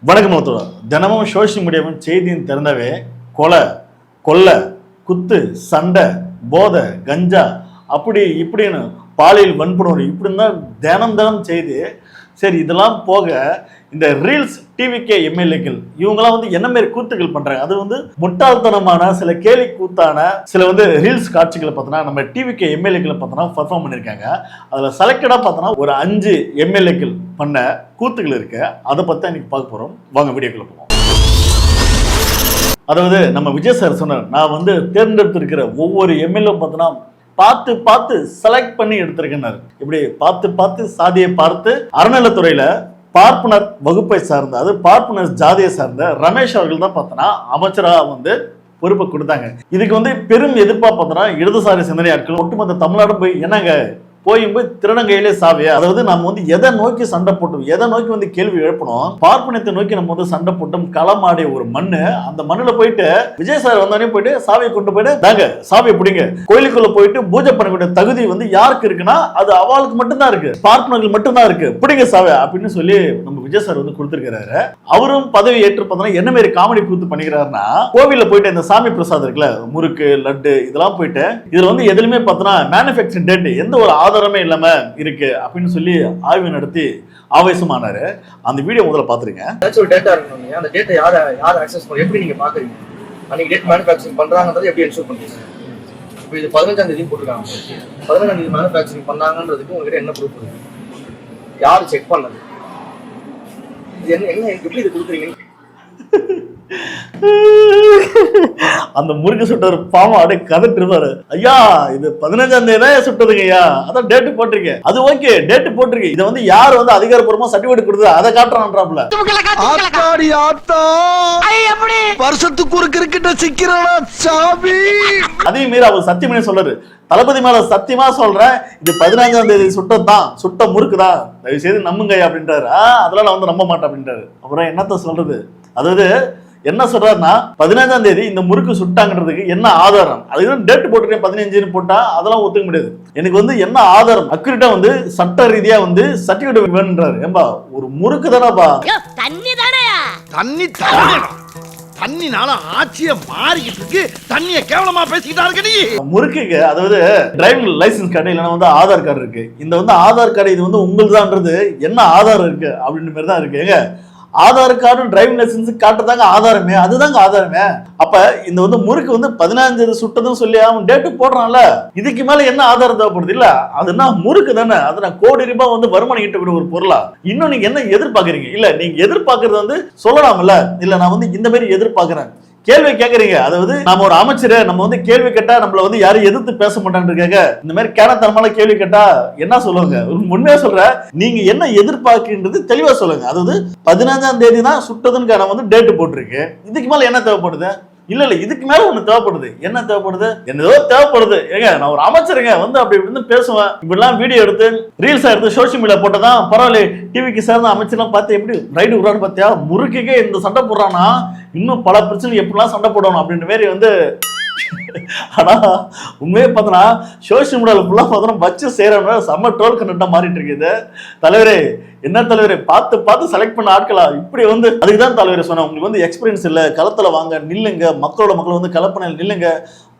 வணக்கம் மருத்துவ. தினமும் சோசியல் மீடியாவும் செய்தியும் திறந்தவே கொலை, கொள்ளை, குத்து, சண்டை, போதை, கஞ்சா, அப்படி இப்படின்னு பாலியல் வன்புணர்வு இப்படின்னு தான் தினம் செய்தி. சரி, இதெல்லாம் போக இந்த ரீல்ஸ் டிவிகே எம்எல்ஏக்கள் இவங்கெல்லாம் வந்து என்ன மாதிரி கூத்துக்கள் பண்றாங்க. அது வந்து முட்டாள்தனமான சில கேலி கூத்தான சில வந்து ரீல்ஸ் காட்சிகளை பார்த்தோன்னா நம்ம டிவிகே எம்எல்ஏக்களை பார்த்தோன்னா பர்ஃபார்ம் பண்ணியிருக்காங்க. அதில் செலக்டடாக பார்த்தோன்னா ஒரு 5 எம்எல்ஏக்கள் பண்ண கூத்துக்கள் இருக்கு. அதை பற்றி இன்னைக்கு பார்க்க போகிறோம். வாங்க வீடியோக்குள்ள போவோம். அதாவது நம்ம விஜய் சார் சொன்னார், நான் வந்து தேர்ந்தெடுத்திருக்கிற ஒவ்வொரு எம்எல்ஏ பார்த்தோன்னா பார்த்து செலக்ட் பண்ணி எடுத்திருக்கேன்னாரு. இப்படி பார்த்து சாதியை பார்த்து அறநிலைத்துறையில பார்ப்பனர் வகுப்பை சார்ந்த, அது பார்ப்பனர் ஜாதியை சார்ந்த ரமேஷ் அவர்கள் தான் பார்த்தோன்னா அமைச்சராக வந்து பொறுப்பை கொடுத்தாங்க. இதுக்கு வந்து பெரும் எதிர்ப்பா பார்த்தோன்னா இடதுசாரி சிந்தனை ஆட்கள் ஒட்டுமொத்த தமிழ்நாடு போய் என்னங்க போய் திருநங்கையிலே சாவியா, அதாவது நம்ம வந்து எதை நோக்கி சண்டை போட்டோம், எதை நோக்கி வந்து கேள்வி எழுப்பணும், பார்ப்பனத்தை நோக்கி நம்ம வந்து சண்டை போட்டோம். களமாடிய ஒரு மண்ணு, அந்த மண்ணுல போயிட்டு விஜய் சார் வந்தோடனே போயிட்டு சாவியை கொண்டு போயிட்டு தாங்க சாவியை பிடிங்க, கோயிலுக்குள்ள போயிட்டு பூஜை பண்ணக்கூடிய தகுதி வந்து யாருக்கு இருக்குன்னா அது அவளுக்கு மட்டும்தான் இருக்கு, பார்ப்பனர்கள் மட்டும்தான் இருக்கு, பிடிங்க சாவியா அப்படின்னு சொல்லி நம்ம விஜய் சார் வந்து கொடுத்திருக்கிறாரு. அவரும் பதவி ஏற்று பார்த்தோம்னா என்ன மாதிரி காமெடி கூத்து பண்ணிக்கிறாருன்னா, கோவில்ல போயிட்டு இந்த சாமி பிரசாதம் இருக்குல்ல, முறுக்கு, லட்டு, இதெல்லாம் போயிட்டு இதுல வந்து எதுலையுமே பார்த்தோன்னா மேனுஃபேக்சரிங் டேட் எந்த ஒரு ஆதாரமே இல்லாம இருக்கு அப்படின்னு சொல்லி ஆய்வு நடத்தி ஆவேசமானாரு. அந்த வீடியோ முதல்ல பாத்துருங்க. ஒரு டேட்டா இருக்கணும், அந்த டேட்டா யார் அக்சஸ் பண்ணி எப்படி நீங்க பாக்குறீங்க, அன்னைக்கு டேட் மேனுஃபேக்சரிங் பண்றாங்கன்றது எப்படி என்ஷூர் பண்றீங்க? இப்போ இது 15ஆம் தேதி போட்டுருக்காங்க, 15ஆம் தேதி மேனுஃபேக்சரிங் பண்ணாங்கன்றதுக்கு உங்ககிட்ட என்ன ப்ரூஃப் இருக்கு? யாரு செக் பண்ணது? இது என்ன எப்படி இது கொடுக்குறீங்க? அந்த முறுக்கு சுட்டவர் பாவம் அப்படியே கதட்டு இருப்பாரு. ஐயா இது 15ஆம் தேதி தான் சுட்டதுங்க ஐயா, அதான் டேட்டு போட்டிருக்கேன். அது ஓகே, டேட்டு போட்டிருக்கு. இதை வந்து யார் வந்து அதிகாரப்பூர்வமா சர்டிபிகேட் கொடுத்தது அதை காட்டுறான்றாப்ல. வருஷத்துக்கு ஒரு கிரிக்கெட்ட சிக்கிறானா சாமி. அதையும் மீறி அவர் சத்தியம் பண்ணி சொல்றாரு, தளபதி மேல சத்தியமா சொல்றேன், இது 15ஆம் தேதி சுட்டதான், சுட்ட முறுக்குதான், தயவு செய்து நம்புங்க அப்படின்றாரு. அதெல்லாம் நான் வந்து நம்ப மாட்டேன் அப்படின்றாரு. அப்புறம் என்னத்த சொல்றது, அதாவது என்ன சொல்றாருன்னா 15ஆம் தேதி இந்த முறுக்கு சுட்டாங்கிறதுக்கு என்ன ஆதாரம், அதுக்கு டேட் போட்டுருக்கேன் 15 போட்டா அதெல்லாம் ஒத்துக்க முடியாது. எனக்கு வந்து என்ன ஆதாரம் அக்யூரேட்டா வந்து சட்ட ரீதியா வந்து சர்டிபிகேட் வேணுன்றாரு. ஏம்பா ஒரு முறுக்கு தானப்பா, தண்ணி தண்ணினால ஆட்சிய மாறிக்கிட்டு இருக்கு, தண்ணிய கேவலமா பேசிக்கிட்டாரு நீ. முறுக்குக்கு அதாவது டிரைவிங் லைசன்ஸ் கார்டு இல்லைன்னா வந்து ஆதார் கார்டு இருக்கு. இந்த வந்து ஆதார் கார்டு இது வந்து உங்களுதான்றது என்ன ஆதாரம் இருக்கு அப்படின்ற மாதிரி தான் இருக்கு. ஏங்க ஆதார் கார்டு டிரைவிங் லைசன்ஸ் காட்டுறதாங்க ஆதாரமே, அதுதாங்க ஆதாரமே. அப்ப இந்த வந்து முறுக்கு வந்து 15 தேதி சுட்டதுன்னு சொல்லி அவன் டேட்டு போடுறான்ல, இதுக்கு மேல என்ன ஆதாரம் தேவைப்படுது? இல்ல அதுனா முறுக்கு தானே, அது நான் கோடி ரூபாய் வந்து வருமானம் ஈட்டக்கூடிய ஒரு பொருளா? இன்னும் நீங்க என்ன எதிர்பார்க்கறீங்க? இல்ல நீங்க எதிர்பார்க்கறது வந்து சொல்லலாம்ல, இல்ல நான் வந்து இந்த மாதிரி எதிர்பார்க்கிறேன் கேள்வி கேட்கறீங்க. அதாவது நம்ம ஒரு அமைச்சரை நம்ம வந்து கேள்வி கேட்டா நம்மள வந்து யாரும் எதிர்த்து பேச மாட்டாங்க. இந்த மாதிரி கேனத்தனமான கேள்வி கேட்டா என்ன சொல்லுவாங்க? உண்மையா சொல்ற, நீங்க என்ன எதிர்பார்க்கின்றது தெளிவா சொல்லுங்க. அதாவது 15ஆம் தேதி தான் சுட்டதுன்னு நான் வந்து டேட் போட்டிருக்கு, இதுக்கு மேல என்ன தேவைப்படுது? இல்ல இதுக்கு மேல ஒண்ணு தேவைப்படுது. என்ன தேவைப்படுது? என்னதோ தேவைப்படுது. ஏங்க நான் ஒரு அமைச்சருங்க வந்து அப்படி இப்படின்னு பேசுவேன், இப்படிலாம் வீடியோ எடுத்து ரீல்ஸா எடுத்து சோசியல் மீடியா போட்டதான் பரவாயில்ல. டிவிக்கு சேர்ந்த அமைச்சர்லாம் பார்த்து எப்படி ரைடு விடுறான்னு பார்த்தியா, முறுக்குக்கே இந்த சண்டை போடுறான்னா இன்னும் பல பிரச்சனை எப்படிலாம் சண்டை போடணும் அப்படின்ற மாதிரி வந்து. ஆனா உண்மையே பார்த்தோன்னா சோசியல் மீடியாவில் ஃபுல்லாக பார்த்தோன்னா வச்சு செய்யறவங்க செம்ம ட்ரோல் கண்டா மாறிட்டு இருக்குது. தலைவரே என்ன தலைவரே, பார்த்து செலக்ட் பண்ண ஆட்களா இப்படி வந்து? அதுக்குதான் தலைவரே சொன்னேன், உங்களுக்கு வந்து எக்ஸ்பீரியன்ஸ் இல்லை, களத்துல வாங்க, நில்லுங்க, மக்கள் வந்து கலப்பனையில் நில்லுங்க,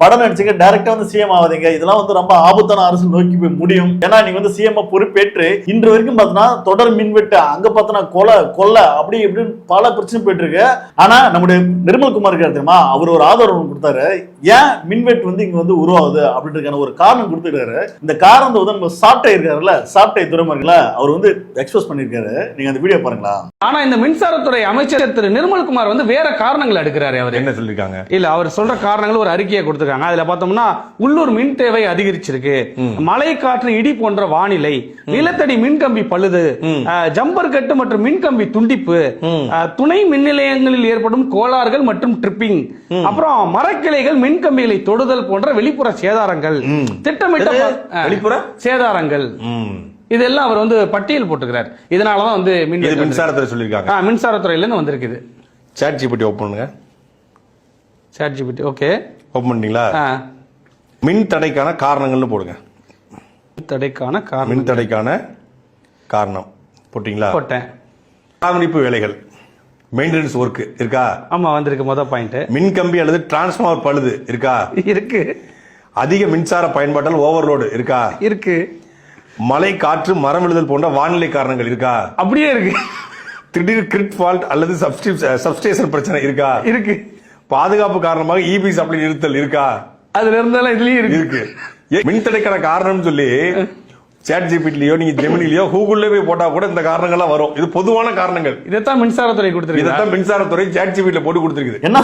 படம் நடிச்சுங்க, டைரக்டா வந்து சிஎம் ஆகாதீங்க. இதெல்லாம் வந்து ரொம்ப ஆபத்தான அரசு நோக்கி போய் முடியும். ஏன்னா நீங்க வந்து சிஎம் பொறுப்பேற்று இன்று வரைக்கும் பார்த்தோன்னா தொடர் மின்வெட்டு, அங்க பார்த்தோன்னா கொலை அப்படி இப்படின்னு பல பிரச்சனை போயிட்டு இருக்கு. ஆனா நம்முடைய நிர்மல்குமார் இருக்காரு தெரியுமா, அவர் ஒரு ஆதரவு கொடுத்தாரு, ஏன் மின்வெட்டு வந்து இங்க வந்து உருவாகுது அப்படின்றதுக்கான ஒரு காரணம் கொடுத்துருக்காரு. இந்த காரணத்தை வந்து நம்ம சாட்டை இருக்காருல்ல, சாட்டை துறைமுகங்கள அவர் வந்து எக்ஸ்பிரஸ் பண்ணிருக்காரு. நீங்க அந்த வீடியோ பாருங்களா. ஆனா இந்த மின்சாரத்துறை அமைச்சர் திரு நிர்மல்குமார் வந்து வேற காரணங்கள் எடுக்கிறாரு. அவர் என்ன சொல்லிருக்காங்க? இல்ல அவர் சொல்ற காரணங்கள் ஒரு அறிக்கையை கொடுத்திருக்காங்க. அதுல பார்த்தோம்னா உள்ளூர் மின் தேவை அதிகரிச்சிருக்கு, மழை காற்று இடி போன்ற வானிலை, நிலத்தடி மின்கம்பி பழுது, ஜம்பர் கட்டு மற்றும் மின்கம்பி துண்டிப்பு, துணை மின் நிலையங்களில் ஏற்படும் கோளாறுகள் மற்றும் ட்ரிப்பிங், அப்புறம் மரக்கிளைகள் மின்கம்பிகளை தொடுதல் போன்ற வெளிப்புற சேதாரங்கள், திட்டமிட்ட வெளிப்புற சேதாரங்கள், இதெல்லாம் அவர் வந்து பட்டியல் போட்டுக்கிறார். இதனாலதான் வந்து மின்சாரத்துறை சொல்லிருக்காங்க. மின்சாரத்துறையில இருந்து வந்திருக்குது. சாட் ஜிபிடி ஓபன் பண்ணுங்க. சாட் ஜிபிடி ஓகே ஓபன் பண்ணீங்களா? மின் தடைக்கான காரணங்கள்னு போடுங்க. மின் தடைக்கான காரணம் போட்டீங்களா? போட்டேன். பராமரிப்பு வேலைகள் மெயின்டெனன்ஸ் ஒர்க் இருக்கா? ஆமா வந்திருக்கு மொதல் பாயிண்ட். மின் கம்பி அல்லது டிரான்ஸ்ஃபார்மர் பழுது இருக்கா? இருக்கு. அதிக மின்சார பயன்பாட்டால் ஓவர்லோடு இருக்கா? இருக்கு. மழை, காற்று, மரம் விழுதல் போன்ற வானிலை காரணங்கள் இருக்கா? அப்படியே இருக்கு. திடீர் கிரிட் ஃபால்ட் அல்லது சப்ஸ்டேஷன் பிரச்சனை இருக்கா? இருக்கு. பாதுகாப்பு காரணமாக இபி சப்ளை நிறுத்தல் இருக்கா? அதுல இருந்தாலும் இதுலயும் இருக்கு. மின்தடைக்கான காரணம்னு சொல்லி ChatGPTலயோ நீங்க ஜெமினிலயோ கூகுள்லயோ போய் போட்டா கூட இந்த காரணங்கள்லாம் வரும். இது பொதுவான காரணங்கள். இதைத்தான் மின்சாரத்துறை கொடுத்திருக்கு. இதைத்தான் மின்சாரத்துறை ChatGPTல போட்டு கொடுத்திருக்குது. என்ன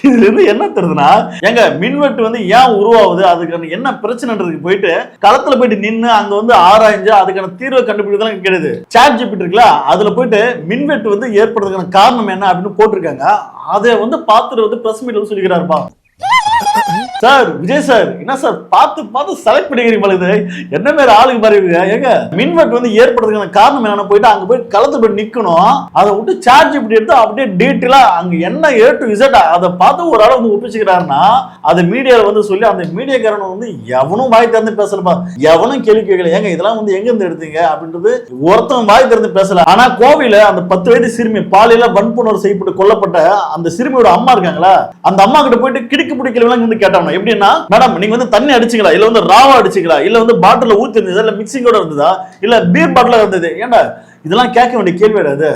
இதுல இருந்து என்ன தெரியுதுன்னா, எங்க மின்வெட்டு வந்து ஏன் உருவாகுது, அதுக்கான என்ன பிரச்சனைன்றதுக்கு போயிட்டு களத்துல போயிட்டு நின்று அங்க வந்து ஆராய்ஞ்சு அதுக்கான தீர்வை கண்டுபிடிக்கலாம் கிடையாது. ChatGPT இருக்குல்ல, அதுல போயிட்டு மின்வெட்டு வந்து ஏற்படுறதுக்கான காரணம் என்ன அப்படின்னு போட்டிருக்காங்க. அதை வந்து பார்த்துட்டு வந்து பிரஸ் மீட்ல சொல்லிக்கிறாருப்பா. சார் விஜய் சார், என்ன சார் பார்த்து செலக்ட் பண்ணிக்கிறீங்க, என்ன மாதிரி ஆளுக்கு பாருங்க. ஏங்க மின்வெட்டு வந்து ஏற்படுறதுக்கான காரணம் என்னன்னு போயிட்டு அங்க போய் களத்துல போய் நிக்கணும். அதை விட்டு ChatGPT எடுத்து அப்படியே டீட்டெயிலா அங்க என்ன A to Z அதை பார்த்து ஒரு ஆள் வந்து ஒப்பிச்சுக்கிறாருன்னா, அது மீடியால வந்து சொல்லி அந்த மீடியாக்காரன் வந்து எவனும் வாய் திறந்து பேசலப்பா, எவனும் கேள்வி கேட்கல. ஏங்க இதெல்லாம் வந்து எங்க இருந்து எடுத்தீங்க அப்படின்றது ஒருத்தன் வாய் திறந்து பேசல. ஆனா கோவையில அந்த 10 வயது சிறுமி பாலியல வன்புணர்வு செய்யப்பட்டு கொல்லப்பட்ட அந்த சிறுமியோட அம்மா இருக்காங்களா, அந்த அம்மா கிட்ட போயிட்டு கிடுக்கு பிடிக்கலாம் வந்து கேட்டாங்க. எப்படின்னா, மேடம் நீங்க வந்து தண்ணி அடிச்சுங்களா, இல்ல வந்து ராவா அடிச்சுங்களா, இல்ல வந்து பாட்டில ஊத்தி இருந்ததா, இல்ல மிக்சிங்கோட இருந்ததா, இல்ல பீர் பாட்டில இருந்தது, ஏண்டா இதெல்லாம் கேட்க வேண்டிய கேள்வி அது?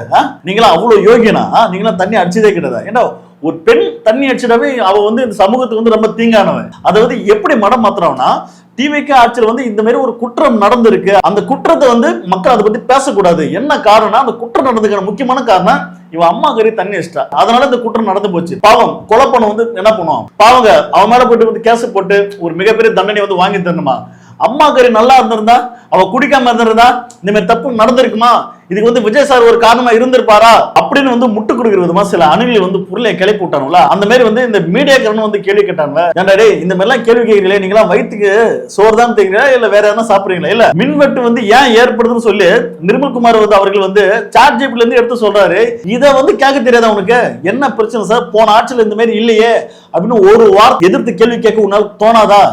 நீங்களா அவ்வளவு யோகியனா? நீங்களா தண்ணி அடிச்சதே கிடையாதா? ஏண்டா ஒரு பெண் தண்ணி அடிச்சிடாவே அவ வந்து இந்த சமூகத்துக்கு வந்து ரொம்ப தீங்கானவன். அதை வந்து எப்படி மடம் மாத்துறான்னா, டிவிகே ஆட்சியில் வந்து இந்த மாதிரி ஒரு குற்றம் நடந்திருக்கு, அந்த குற்றத்தை வந்து மக்கள் அதை பத்தி பேசக்கூடாது. என்ன காரணம், அந்த குற்றம் நடந்ததுக்கான முக்கியமான காரணம் இவன் அம்மா கறி தண்ணி வச்சிட்டா, அதனால இந்த குற்றம் நடந்து போச்சு. பாவம் கொலை பண்ண வந்து என்ன பண்ணுவோம், பாவங்க அவன் மேல போயிட்டு வந்து கேஸ் போட்டு ஒரு மிகப்பெரிய தண்டனை வந்து வாங்கி தரணுமா? அம்மா கறி நல்லா இருந்திருந்தா, அவ குடிக்காம இருந்திருந்தா இந்த மாதிரி தப்பு நடந்திருக்குமா? இதுக்கு வந்து விஜய் சார் ஒரு காரணமா இருந்திருப்பாரா அப்படின்னு வந்து முட்டு கொடுக்குற விதமா சில அணிகள் வந்து பொருளை கிளப்பி விட்டானுங்களா, அந்த மாதிரி வந்து இந்த மீடியாக்காரன் வந்து கேள்வி கேட்டாங்க. ஏன்டா டேய் இந்த மாதிரி எல்லாம் கேள்வி கேட்கிறீங்களே, நீங்களா வயிற்றுக்கு சோறு தான் தெரியுங்களா இல்ல வேற எதனா சாப்பிடுறீங்களா? இல்ல மின்வெட்டு வந்து ஏன் ஏற்படுதுன்னு சொல்லி நிர்மல்குமார் வந்து அவர்கள் வந்து ChatGPTல இருந்து எடுத்து சொல்றாரு. இதை வந்து கேட்க தெரியாதா உனக்கு? என்ன பிரச்சனை சார், போன ஆட்சியில் இந்த மாதிரி இல்லையே அப்படின்னு ஒரு வார்த்தை எதிர்த்து கேள்வி கேட்க உன்னால தோணாதா?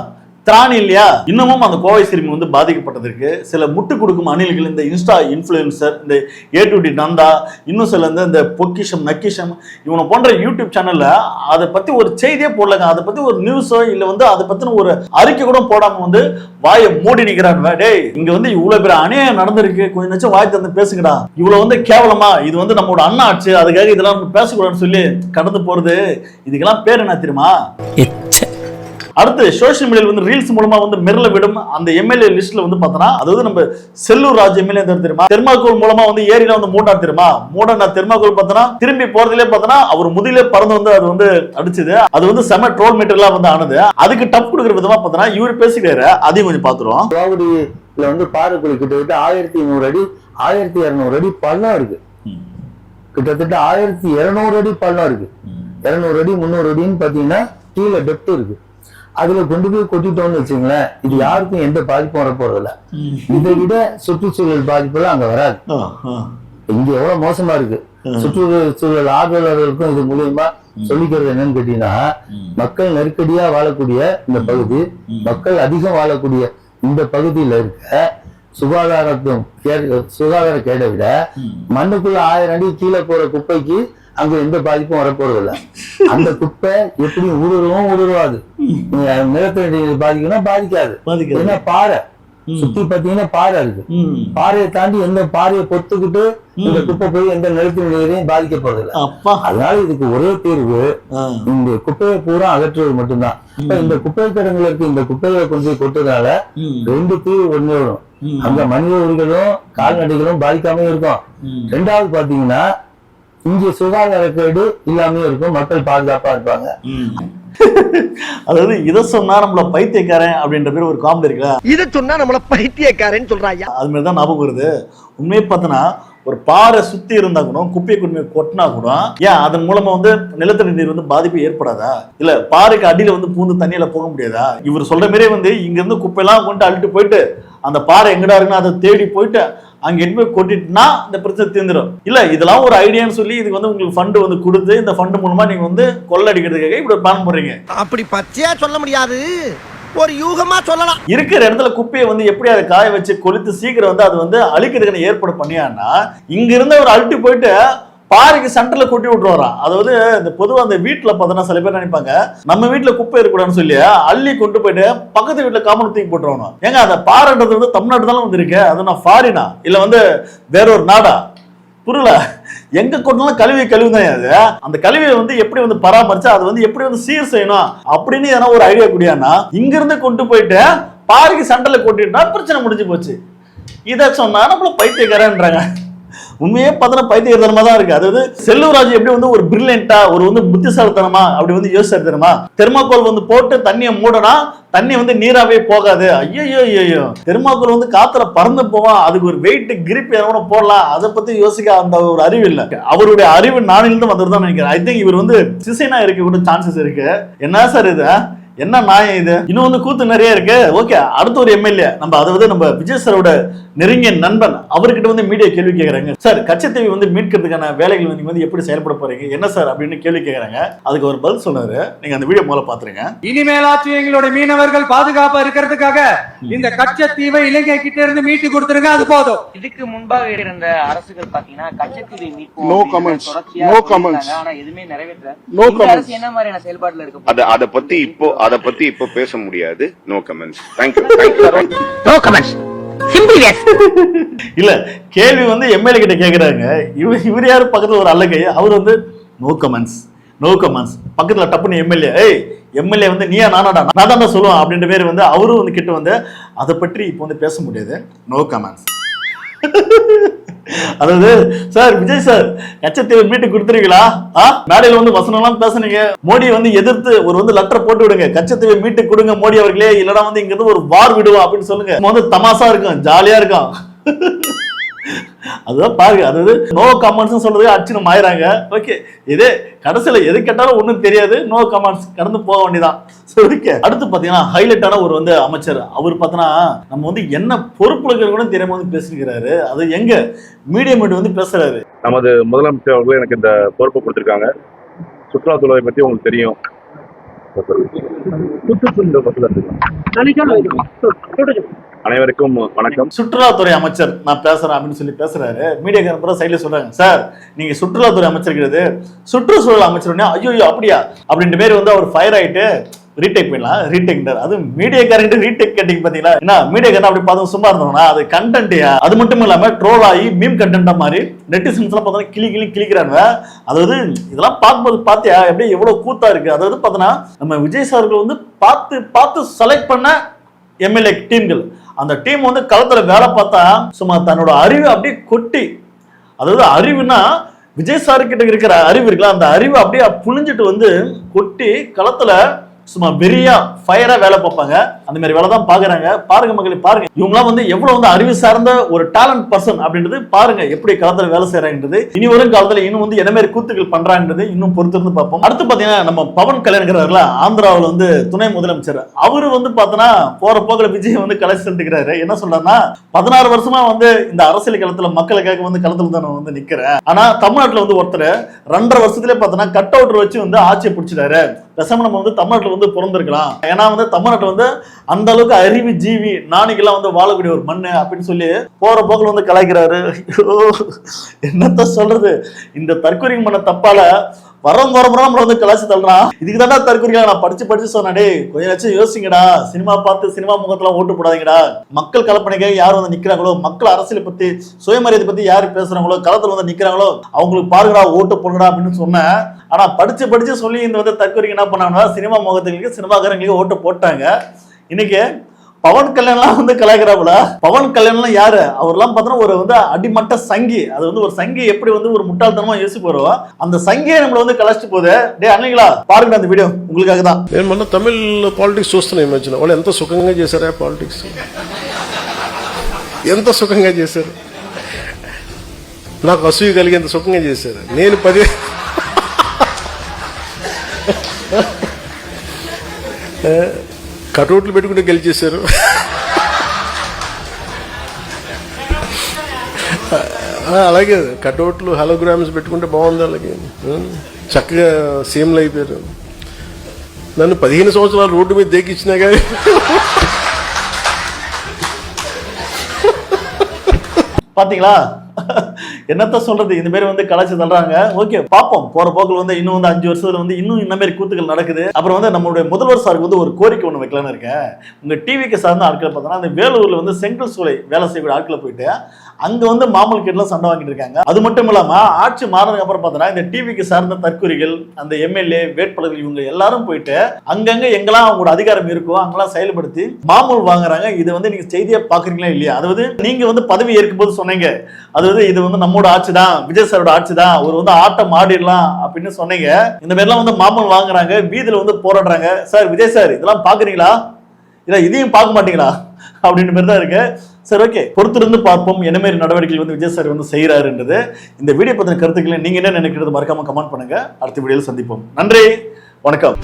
திராணி இல்லையா? இன்னமும் அந்த கோவை சிறுமி வந்து பாதிக்கப்பட்டதற்கு சில முட்டு கொடுக்கும் அணில்கள், இந்த இன்ஸ்டா இன்ஃபுளுசர், இந்த A to D நந்தா, இன்னும் சில இந்த பொக்கிஷம் நக்கிஷம் இவனை போன்ற யூடியூப் சேனல்ல அதை பத்தி ஒரு செய்தியே போடலங்க, அதை பத்தி ஒரு நியூஸோ இல்ல வந்து அதை பத்தின ஒரு அறிக்கை கூட போடாம வந்து வாயை மூடி நிக்கிறான். டேய் இங்க வந்து இவ்வளவு பேர் அநியாயம் நடந்திருக்கு, கொஞ்சம் நச்சு வாய் தந்து பேசுங்கடா. இவ்வளவு வந்து கேவலமா, இது வந்து நம்மளோட அண்ணா ஆச்சு, அதுக்காக இதெல்லாம் பேசக்கூடாதுன்னு சொல்லி கடந்து போறது, இதுக்கெல்லாம் பேர் என்ன தெரியுமா? அடுத்து சோசியல் மீடியால வந்து ரீல்ஸ் மூலமா வந்து மிரள விடும் அந்த எம்எல்ஏ லிஸ்ட்ல வந்து பார்த்தோன்னா, அதாவது நம்ம செல்லூர் ராஜ் எம்எல்ஏ தெரியுமா, தெர்மாக்கோல் மூலமா வந்து ஏரியில வந்து மூடா தெரியுமா, மூடா தெர்மாக்கோல் பார்த்தோன்னா திரும்பி போறதுலேயே பார்த்தோன்னா அவர் முதிலே பறந்து வந்து அது வந்து அடிச்சது, அது வந்து செம ட்ரோல் மீட்டர்லாம் வந்து ஆனது. அதுக்கு டப் கொடுக்குற விதமா பார்த்தோன்னா இவர் பேசிக்கிறாரு, அதையும் கொஞ்சம் பார்த்துருவோம். கோவடியில வந்து பாறைக்குழி கிட்டத்தட்ட 1100 அடி 1200 அடி பள்ளம் இருக்கு, கிட்டத்தட்ட 1200 அடி பள்ளம் இருக்கு. 200 அடி 300 அடின்னு பாத்தீங்கன்னா கீழே டெப்த் இருக்கு. அதுல கொண்டு போய் கொட்டிட்டோம்னு வச்சுங்களேன், இது யாருக்கும் எந்த பாதிப்பும் வர போறது இல்ல. இதை விட சுற்றுச்சூழல் பாதிப்பு எல்லாம் அங்க வராது. இங்க எவ்வளவு மோசமா இருக்கு. சுற்றுச்சூழல் ஆர்வலர்களுக்கும் இது மூலியமா சொல்லிக்கிறது என்னன்னு கேட்டீங்கன்னா, மக்கள் நெருக்கடியா வாழக்கூடிய இந்த பகுதி, மக்கள் அதிகம் வாழக்கூடிய இந்த பகுதியில இருக்க சுகாதார கேடை விட மண்ணுக்குள்ள 1000 அடி கீழே போற குப்பைக்கு அங்க எந்த பாதிப்பும் வரப்போறது இல்ல. அந்த குப்பை எப்படி ஊடுருவாது, நிலத்தடி பாதிக்கணும் பாதிக்காது. ஏன்னா பாறை சுத்தி பாத்தீங்கன்னா பாறை இருக்கு, பாறையை தாண்டி எந்த பாறையை பொத்துக்கிட்டு இந்த குப்பை போய் எந்த நிலத்தடி நீரையும் பாதிக்க போறது இல்லை. அதனால இதுக்கு ஒரே தீர்வு இந்த குப்பையை பூரா அகற்றுவது மட்டும்தான். இந்த குப்பை கிடங்குல இருக்கு, இந்த குப்பையை கொண்டு போய் கொட்டுறதுனால 2 தீர்வு ஒண்ணு வரும். அங்க மனித உயிர்களும் கால்நடைகளும் பாதிக்காம இருக்கும். 2வது பாத்தீங்கன்னா இங்க சுகாதார கேடு இல்லாம இருக்கும், மக்கள் பாதுகாப்பா இருப்பாங்க. அதாவது இதை சொன்னா நம்மள பைத்தியக்காரன் அப்படின்ற பேர் ஒரு காமெடி இருக்குல்ல, இதை சொன்னா நம்மள பைத்தியக்காரன்னு சொல்றாங்க. அது மாதிரி தான் ஞாபகம் வருது. உண்மையை பார்த்தோன்னா ஒரு பாறை சுத்தி இருந்தா கூட குப்பையை கொண்டு கொட்டினா கூட ஏன் அதன் மூலமா வந்து நிலத்தடி நீர் வந்து பாதிப்பு ஏற்படாதா? இல்ல பாறைக்கு அடியில வந்து பூந்து தண்ணியில போக முடியாதா? இவர் சொல்ற மாதிரியே வந்து இங்க இருந்து குப்பையெல்லாம் கொண்டு அள்ளிட்டு போயிட்டு அந்த பாறை எங்கடா இருக்குன்னு அதை தேடி போயிட்டு அங்க எடுத்து போய் கொட்டிட்டுனா இந்த பிரச்சனை தீர்ந்துடும். இல்ல இதெல்லாம் ஒரு ஐடியான்னு சொல்லி இதுக்கு வந்து உங்களுக்கு ஃபண்டு வந்து கொடுத்து இந்த ஃபண்டு மூலமா நீங்க வந்து கொள்ளடிக்கிறதுக்காக இப்படி பிளான் பண்றீங்க. அப்படி பச்சையா சொல்ல முடியாது, ஒரு யூகமா சொல்லலாம். இருக்கிற இடத்துல குப்பையை வந்து எப்படி அதை காய வச்சு கொளுத்து சீக்கிரம் வந்து அது வந்து அழிக்கிறதுக்கான ஏற்பாடு பண்ணியான்னா, இங்க இருந்த ஒரு அழுட்டு போயிட்டு பாறைக்கு சென்டர்ல கொட்டி விட்டுருவாராம். அதாவது இந்த பொதுவா அந்த வீட்டுல பார்த்தோன்னா சில பேர் நினைப்பாங்க நம்ம வீட்டுல குப்பை இருக்கக்கூடாதுன்னு சொல்லி அள்ளி கொண்டு போயிட்டு பக்கத்து வீட்டுல காமன் தூக்கி போட்டுருவாங்க. ஏங்க அந்த பாறைன்றது வந்து தமிழ்நாடு தானே வந்து இருக்கு, அது நான் ஃபாரினா இல்ல வந்து வேற ஒரு நாடா? புரியல. எங்க கொண்டாலும் கழிவு தான். அது அந்த கழிவை வந்து எப்படி வந்து பராமரிச்சா அது வந்து எப்படி வந்து சீர் செய்யணும் அப்படின்னு எதனா ஒரு ஐடியா கூடியானா இங்க இருந்து கொண்டு போயிட்டு பாறைக்கு சென்டர்ல கொட்டிட்டா பிரச்சனை முடிஞ்சு போச்சு. இதை சொன்னா நம்மள பைத்தியக்காரன்றாங்க. உண்மையே பார்த்தா பைத்தியக்காரமா தான் இருக்கு. அதாவது செல்லூராஜ் எப்படி வந்து ஒரு பிரில்லியண்டா ஒரு வந்து புத்திசாலித்தனமா அப்படி வந்து யோசிச்சு தெரியுமா, தெர்மாக்கோல் வந்து போட்டு தண்ணியை மூடனா தண்ணி வந்து நீராவே போகாது. ஐயோ தெர்மாக்கோல் வந்து காத்துல பறந்து போவான், அதுக்கு ஒரு வெயிட் கிரிப் எவன போடலாம், அதை பத்தி யோசிக்க அந்த ஒரு அறிவு இல்லை. அவருடைய அறிவு நானிலிருந்து வந்ததுதான் நினைக்கிறேன். ஐ திங்க் இவர் வந்து சிசைனா இருக்க கூட சான்சஸ் இருக்கு. என்ன சார் இது, என்ன நியாயம் இது? இன்னும் வந்து கூத்து நிறைய இருக்கு. ஓகே, அடுத்த ஒரு எம்எல்ஏ நம்ம அதாவது நம்ம விஜய் சாரோட நெருங்கிய நண்பன் அவர்கிட்ட வந்து மீடியா கேள்வி கேட்கறாங்க. சார் கச்சத்தீவை வந்து மீட்கிறதுக்கான வேலைகள் நீங்க வந்து எப்படி செயல்பட போறீங்க என்ன சார் அப்படின்னு கேள்வி கேட்கறாங்க. அதுக்கு ஒரு பதில் சொன்னாரு. நீங்க அந்த வீடியோ முதல்ல பாத்துருங்க. இனிமேலாச்சும் எங்களுடைய மீனவர்கள் பாதுகாப்பா இருக்கிறதுக்காக இந்த கச்சத்தீவை இலங்கை கிட்ட இருந்து மீட்டு கொடுத்துருங்க, அது போதும். இதுக்கு முன்பாக இருந்த அரசுகள் பாத்தீங்கன்னா கச்சத்தீவை மீட்போம் No comments. ஆனா எதுவுமே நிறைவேற்ற அரசு என்ன மாதிரியான செயல்பாடுல இருக்கு அத பத்தி இப்போ பேச முடியாது. No comments. Thank you. No comments. Simple yes. இல்ல கேள்வி வந்து எம்எல்ஏ கிட்ட கேக்குறாங்க. இவர் யாரு பக்கத்துல ஒரு அல்லகை, அவர் வந்து நோ கமெண்ட்ஸ். பக்கத்துல டப்புன்னு எம்எல்ஏ வந்து நீயா நானாடா நான் தான் சொல்லுவேன் அப்படின்ற பேர் வந்து அவரும் வந்து கிட்ட வந்து அதை பற்றி இப்போ வந்து பேச முடியாது. No comments. அதாவது சார் விஜய் சார் கச்சத்தீவை மீட்டு கொடுத்துருவீங்களா? மேடையில வந்து வசனம் எல்லாம் பேசுனீங்க, மோடி வந்து எதிர்த்து ஒரு வந்து லெட்டர் போட்டு விடுங்க, கச்சத்தீவை மீட்டு கொடுங்க மோடி அவர்களே, இல்லனா வந்து இங்க இருந்து ஒரு வார் விடுவோம் அப்படின்னு சொல்லுங்க. வந்து தமாசா இருக்கும், ஜாலியா இருக்கும். அதுதான் பாருங்க. அதாவது நோ கமெண்ட்ஸ் சொல்றது அச்சுன்னு ஆயிராங்க. ஓகே, இதே கடைசியில எது கேட்டாலும் ஒண்ணும் தெரியாது, நோ கமெண்ட்ஸ் கடந்து போக வேண்டியதான். அடுத்து பாத்தீங்கன்னா ஹைலைட்டான ஒரு வந்து அமைச்சர். அவர் பார்த்தோன்னா நம்ம வந்து என்ன பொறுப்புல கூட தெரியாம வந்து பேசிருக்கிறாரு. அது எங்க மீடியம் வந்து பேசுறாரு. நமது முதலமைச்சர் அவர்கள் எனக்கு இந்த பொறுப்பை கொடுத்திருக்காங்க. சுற்றுலாத்துறை பத்தி உங்களுக்கு தெரியும். அனைவருக்கும் வணக்கம். சுற்றுலாத்துறை அமைச்சர் நான் பேசுறேன் அப்படின்னு சொல்லி பேசுறாரு. மீடியா சைட்ல சொல்றாங்க, சார் நீங்க சுற்றுலாத்துறை அமைச்சர் கிடையாது, சுற்றுச்சூழல் அமைச்சர். ஐயோ அப்படியா அப்படின்ற பேர் வந்து அவர் ஃபயர் ஆயிட்டு ரீடேக் பண்ணலாம். ரீடேக்டர் அது மீடியாக்காரங்க ரீடேக் கேட்டிங் பாத்தீங்களா? என்ன மீடியாக்காரன் அப்படி பார்த்தா சும்மா இருந்தோம்னா அது கண்டென்ட்யா. அது மட்டும் இல்லாம ட்ரோல் ஆகி மீம் கண்டென்ட் மாதிரி நெட்டிசன்ஸ் எல்லாம் பார்த்தா கிளிக்கிறாங்க. அதாவது இதெல்லாம் பார்க்கும்போது பாத்தியா எப்படி எவ்வளவு கூத்தா இருக்கு. அதாவது பார்த்தோன்னா நம்ம விஜய் சார்கள் வந்து பார்த்து செலக்ட் பண்ண எம்எல்ஏ டீம்கள், அந்த டீம் வந்து களத்துல வேலை பார்த்தா சும்மா தன்னோட அறிவு அப்படியே கொட்டி, அதாவது அறிவுனா விஜய் சார் கிட்ட இருக்கிற அறிவு இருக்குல்ல, அந்த அறிவு அப்படியே புழிஞ்சிட்டு வந்து கொட்டி களத்துல சும்மா வெறியா ஃபயரா வேலை பார்ப்பாங்க. அந்த மாதிரி வேலை தான் பாக்குறாங்க. பாருங்க மக்களை, பாருங்க இவங்கலாம் வந்து எவ்வளவு வந்து அறிவு சார்ந்த ஒரு டேலண்ட் பர்சன் அப்படின்றது பாருங்க எப்படி காலத்துல வேலை செய்யறாங்கன்றது. இனி வரும் காலத்துல இன்னும் வந்து என்ன மாதிரி கூத்துக்கள் பண்றாங்கன்றது இன்னும் பொறுத்திருந்து பார்ப்போம். அடுத்து பாத்தீங்கன்னா நம்ம பவன் கல்யாண்கிறாருல ஆந்திராவில் வந்து துணை முதலமைச்சர், அவரு வந்து பாத்தீங்கன்னா போற போக்குல விஜய் வந்து கலை செலுத்துக்கிறாரு. என்ன சொல்றாருன்னா 16 வருஷமா வந்து இந்த அரசியல் களத்துல மக்களுக்காக வந்து களத்துல தான் வந்து நிக்கிறேன். ஆனா தமிழ்நாட்டுல வந்து ஒருத்தர் 2.5 வருஷத்துலேயே பாத்தீங்கன்னா கட் அவுட் வச்சு வந்து ஆட்சியை பிடிச்சிட்டாரு. பேசாம நம்ம வந்து தமிழ்நாட்டுல வந்து பிறந்திருக்கலாம். ஏன்னா வந்து தமிழ்நாட்டுல வந்து அந்த அளவுக்கு அறிவு ஜீவி நாளைக்கெல்லாம் வந்து வாழக்கூடிய ஒரு மண்ணு அப்படின்னு சொல்லி போற போக்குல வந்து கலாய்க்கிறாரு. என்னத்த சொல்றது, இந்த தற்கொலை பண்ண தப்பால வரம்புறம் வந்து கலாச்சி தள்ளுறான். இதுக்கு தானே தற்கொலை நான் படிச்சு சொன்னே, கொஞ்சம் யோசிங்கடா, சினிமா பார்த்து சினிமா முகத்துல ஓட்டு போடாதீங்கடா. மக்கள் கலப்பனைக்காக யார் வந்து நிக்கிறாங்களோ, மக்கள் அரசியலை பத்தி சுயமரியாதை பத்தி யாரு பேசுறாங்களோ, களத்துல வந்து நிக்கிறாங்களோ அவங்களுக்கு பாருங்கடா, ஓட்டு போடுங்கடா அப்படின்னு சொன்னேன். ஆனா படிச்சு சொல்லி இந்த வந்து தற்கொலை என்ன பண்ணாங்கன்னா சினிமா முகத்துக்கு சினிமாக்காரங்களுக்கு ஓட்டு போட்டாங்க. இன்னைக்கு பவன் கல்யாண்லாம் வந்து கலாய்க்கிறாப்புல. பவன் கல்யாண்லாம் யாரு? அவர்லாம் பார்த்தோன்னா ஒரு வந்து அடிமட்ட சங்கி. அது வந்து ஒரு சங்கி எப்படி வந்து ஒரு முட்டாள்தனமா யோசிச்சு போறோம், அந்த சங்கியை நம்மள வந்து கலாச்சிட்டு போகுது. டே அன்னைங்களா பாருங்க அந்த வீடியோ உங்களுக்காக தான். నేను మొన్న తమిళ్ పాలిటిక్స్ చూస్తున్నా ఈ మధ్యన. వాళ్ళు ఎంత సుఖంగా చేశారా పాలిటిక్స్, ఎంత సుఖంగా చేశారు. నాకు అసూయ కలిగేంత సుఖంగా చేశారు. నేను 10 కటౌట్లు పెట్టుకుంటే గెలిచేశారు. అలాగే కటౌట్లు హలోగ్రామ్స్ పెట్టుకుంటే బాగుంది. అలాగే చక్కగా సీఎంలు అయిపోయారు. నన్ను 15 సంవత్సరాలు రోడ్డు మీద దేకిచ్చినా కానీ பாத்தீங்களா என்னத்த சொல்றது, இந்த மாதிரி வந்து கலாச்சி தள்ளுறாங்க. ஓகே பார்ப்போம், போற போக்கில் வந்து இன்னும் வந்து 5 வருஷத்துல வந்து இன்னும் இந்த மாதிரி கூத்துக்கள் நடக்குது. அப்புறம் வந்து நம்மளுடைய முதல்வர் சாருக்கு வந்து ஒரு கோரிக்கை ஒன்று வைக்கலான்னு இருக்கேன். உங்க டிவிக்கு சார்ந்த ஆட்களை பார்த்தோன்னா அந்த வேலூர்ல வந்து செங்கல் சூளை வேலை செய்யக்கூடிய ஆட்களை போயிட்டு அங்க வந்து மாமல் கிட்டலாம் சண்டை வாங்கிட்டு இருக்காங்க. அது மட்டும் இல்லாம ஆட்சி மாறினதுக்கு அப்புறம் பார்த்தோன்னா இந்த டிவிக்கு சார்ந்த தற்கொலைகள், அந்த எம்எல்ஏ வேட்பாளர்கள் இவங்க எல்லாரும் போயிட்டு அங்கங்க எங்கெல்லாம் அவங்களோட அதிகாரம் இருக்கோ அங்கெல்லாம் செயல்படுத்தி மாமூல் வாங்குறாங்க. இது வந்து நீங்க செய்தியா பாக்குறீங்களா இல்லையா? அதாவது நீங்க வந்து பதவி ஏற்கும் போது சொன்னீங்க, அதாவது இது வந்து நம்மளோட ஆட்சி தான், விஜய் சாரோட ஆட்சி தான், ஒரு வந்து ஆட்டம் ஆடிடலாம் அப்படின்னு சொன்னீங்க. இந்த மாதிரிலாம் வந்து மாமூல் வாங்குறாங்க, வீதியில வந்து போராடுறாங்க. சார் விஜய் சார் இதெல்லாம் பாக்குறீங்களா, இல்ல இதையும் பார்க்க மாட்டீங்களா அப்படின்னு மாதிரி தான் இருக்கு. சரி ஓகே, பொறுத்திருந்து பார்ப்போம் என்ன மாதிரி நடவடிக்கைகள் வந்து விஜய் சார் வந்து செய்யறாருன்றது. இந்த வீடியோ பத்தின கருத்துக்களை நீங்க என்ன நினைக்கிறது மறக்காம கமெண்ட் பண்ணுங்க. அடுத்த வீடியோவில் சந்திப்போம். நன்றி, வணக்கம்.